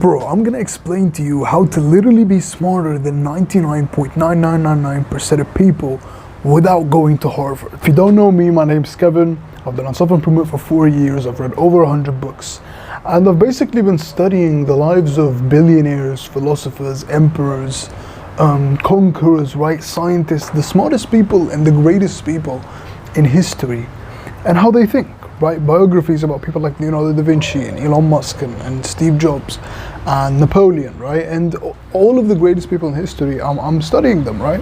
Bro, I'm gonna explain to you how to literally be smarter than 99.9999% of people without going to Harvard. If you don't know me, my name's Kevin. I've been on self-improvement for 4 years. I've read over 100 books. And I've basically been studying the lives of billionaires, philosophers, emperors, conquerors, right? Scientists, the smartest people and the greatest people in history, and how they think. Right, biographies about people like Leonardo da Vinci and Elon Musk and Steve Jobs and Napoleon, right, and all of the greatest people in history. I'm studying them, right,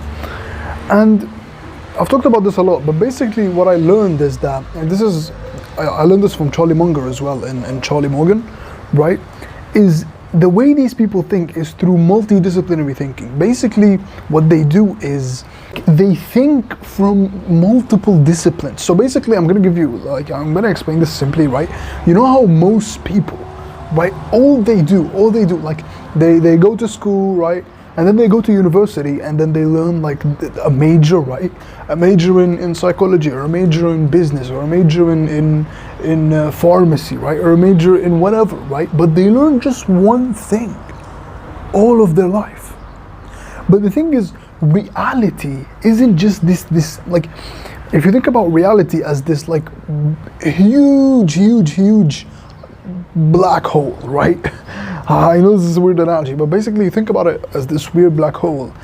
and I've talked about this a lot. But basically, what I learned is that, and I learned this from Charlie Munger as well, and Charlie Morgan, right, is the way these people think is through multidisciplinary thinking. Basically, what they do is they think from multiple disciplines. So basically, I'm gonna explain this simply, right? You know how most people, right, all they do, like they go to school, right? And then they go to university and then they learn like a major, right? A major in psychology, or a major in business, or a major in pharmacy, right? Or a major in whatever, right? But they learn just one thing all of their life. But the thing is, reality isn't just this like, if you think about reality as this like huge black hole, right? I know this is a weird analogy, but basically you think about it as this weird black hole,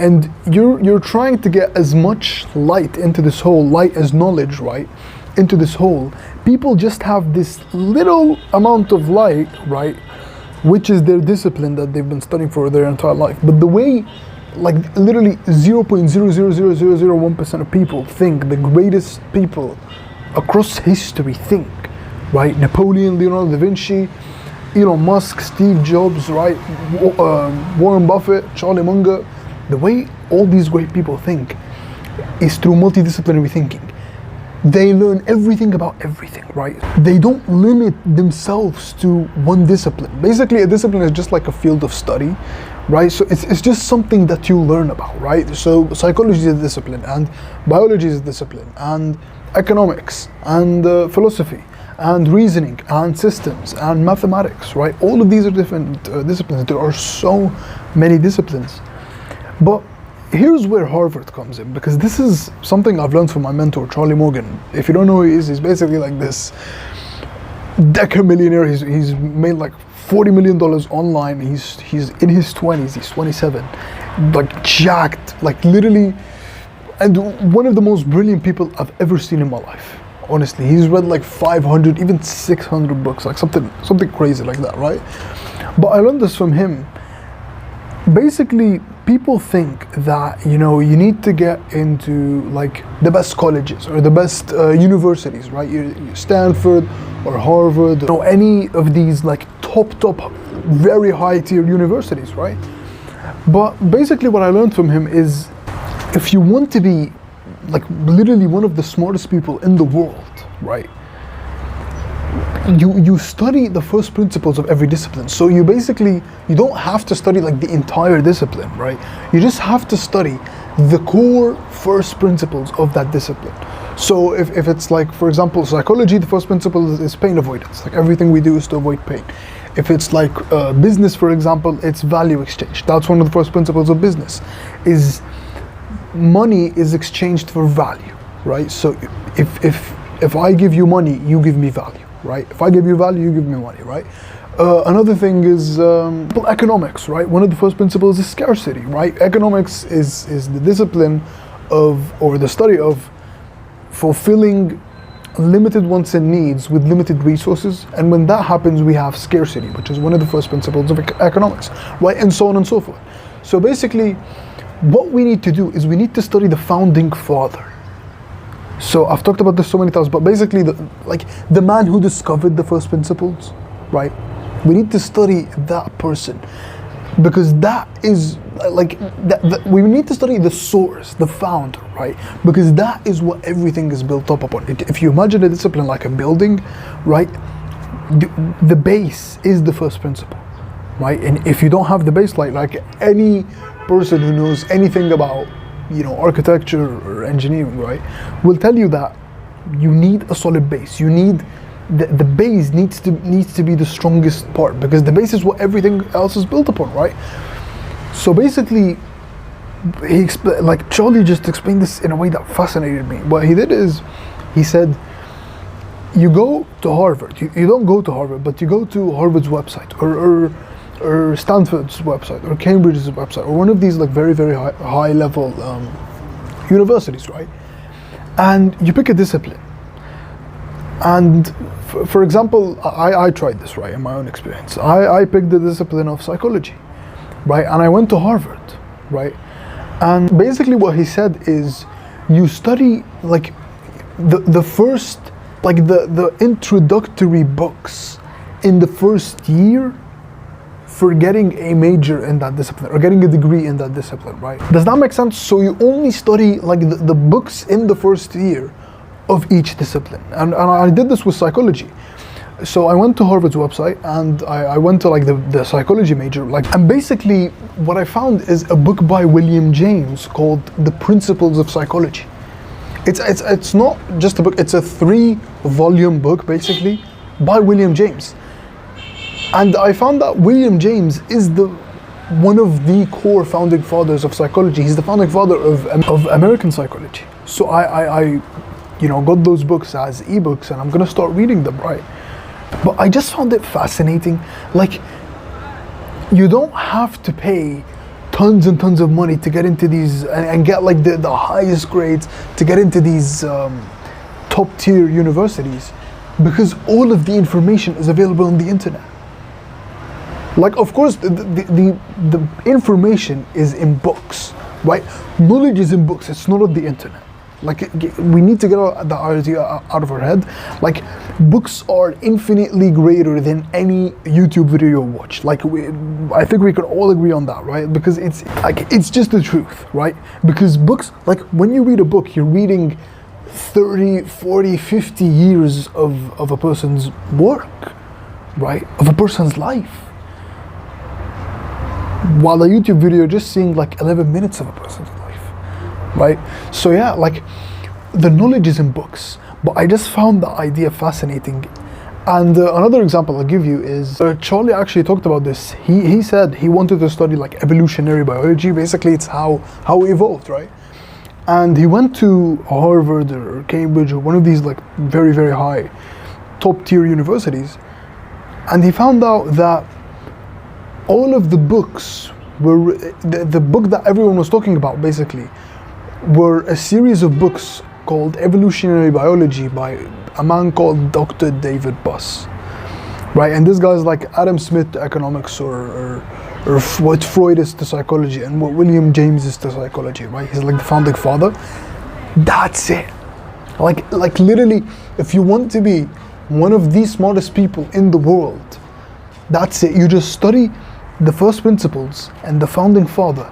and you're trying to get as much light into this hole, light as knowledge, right, into this hole. People just have this little amount of light, right, which is their discipline that they've been studying for their entire life. But the way, like, literally 0.0000001% of people think, the greatest people across history think, right? Napoleon, Leonardo da Vinci, Elon Musk, Steve Jobs, right? Warren Buffett, Charlie Munger. The way all these great people think is through multidisciplinary thinking. They learn everything about everything, right? They don't limit themselves to one discipline. Basically, a discipline is just like a field of study, right? So it's just something that you learn about, right? So psychology is a discipline, and biology is a discipline, and economics, and philosophy, and reasoning, and systems, and mathematics, right? All of these are different disciplines. There are so many disciplines. But here's where Harvard comes in, because this is something I've learned from my mentor, Charlie Morgan. If you don't know who he is, he's basically like this deca-millionaire. He's made like $40 million online. He's in his 20s, he's 27, like jacked, like literally, and one of the most brilliant people I've ever seen in my life. Honestly, he's read like 500, even 600 books, like something crazy like that, right? But I learned this from him. Basically, people think that, you know, you need to get into like the best colleges or the best universities, right? You Stanford or Harvard, or any of these like top, very high tier universities, right? But basically what I learned from him is, if you want to be like literally one of the smartest people in the world, right? You study the first principles of every discipline. So you don't have to study like the entire discipline, right? You just have to study the core first principles of that discipline. So if it's like, for example, psychology, the first principle is pain avoidance. Like everything we do is to avoid pain. If it's like business, for example, it's value exchange. That's one of the first principles of business, is money is exchanged for value, right? So if I give you money, you give me value, right? If I give you value, you give me money, right? Another thing is economics, right? One of the first principles is scarcity, right? Economics is the discipline of, or the study of, fulfilling limited wants and needs with limited resources. And when that happens, we have scarcity, which is one of the first principles of economics, right? And so on and so forth. So basically, what we need to do is we need to study the founding father. So I've talked about this so many times, but basically the man who discovered the first principles, right? We need to study that person, because that is like we need to study the source, the founder, right? Because that is what everything is built up upon. If you imagine a discipline like a building, right? The base is the first principle, right? And if you don't have the base, like any person who knows anything about, you know, architecture or engineering, right, will tell you that you need a solid base. You need the base needs to be the strongest part, because the base is what everything else is built upon, right? So basically, Charlie just explained this in a way that fascinated me. What he did is, he said, you go to Harvard. You don't go to Harvard, but you go to Harvard's website, or Stanford's website, or Cambridge's website, or one of these like very, very high level universities, right? And you pick a discipline. And for example, I tried this, right, in my own experience. I picked the discipline of psychology, right? And I went to Harvard, right? And basically what he said is, you study like the first, like the introductory books in the first year for getting a major in that discipline, or getting a degree in that discipline, right? Does that make sense? So you only study like the books in the first year of each discipline. And I did this with psychology. So I went to Harvard's website, and I went to like the psychology major, and basically what I found is a book by William James called The Principles of Psychology. It's not just a book, it's a 3-volume book basically by William James. And I found that William James is one of the core founding fathers of psychology. He's the founding father of American psychology. So I got those books as ebooks, and I'm gonna start reading them, right? But I just found it fascinating. Like, you don't have to pay tons and tons of money to get into these and get like the highest grades to get into these top tier universities, because all of the information is available on the internet. Like, of course, the information is in books, right? Knowledge is in books, it's not on the internet. Like, we need to get that idea out of our head. Like, books are infinitely greater than any YouTube video you watch. Like, I think we can all agree on that, right? Because it's just the truth, right? Because books, like, when you read a book, you're reading 30, 40, 50 years of a person's work, right? Of a person's life. While a YouTube video, you're just seeing like 11 minutes of a person's life. Right? So yeah, like, the knowledge is in books, but I just found the idea fascinating. And another example I'll give you is, Charlie actually talked about this. He said he wanted to study like evolutionary biology. Basically, it's how we evolved, right? And he went to Harvard or Cambridge or one of these like very, very high top tier universities, and he found out that all of the books were the book that everyone was talking about basically were a series of books called Evolutionary Biology by a man called Dr. David Buss, right? And this guy's like Adam Smith to economics, or what Freud is to psychology, and what William James is to psychology, right? He's like the founding father. That's it. Like literally, if you want to be one of the smartest people in the world, that's it. You just study the first principles and the founding father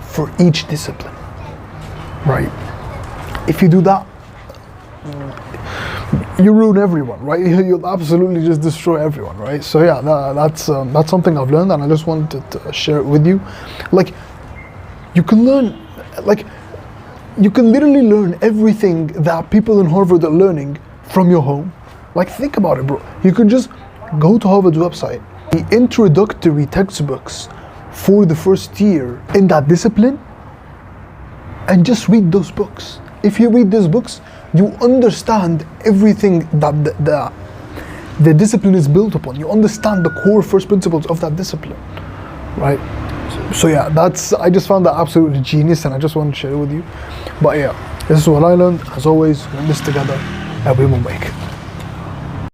for each discipline. Right. If you do that, you ruin everyone, right? You'll absolutely just destroy everyone, right? So yeah, that's something I've learned, and I just wanted to share it with you. Like, you can learn, like, you can literally learn everything that people in Harvard are learning from your home. Like, think about it, bro. You could just go to Harvard's website, the introductory textbooks for the first year in that discipline, and just read those books. If you read those books, you understand everything that the discipline is built upon. You understand the core first principles of that discipline, right? So yeah, I just found that absolutely genius, and I just want to share it with you. But yeah, this is what I learned. As always, we're in this together, and we will make it.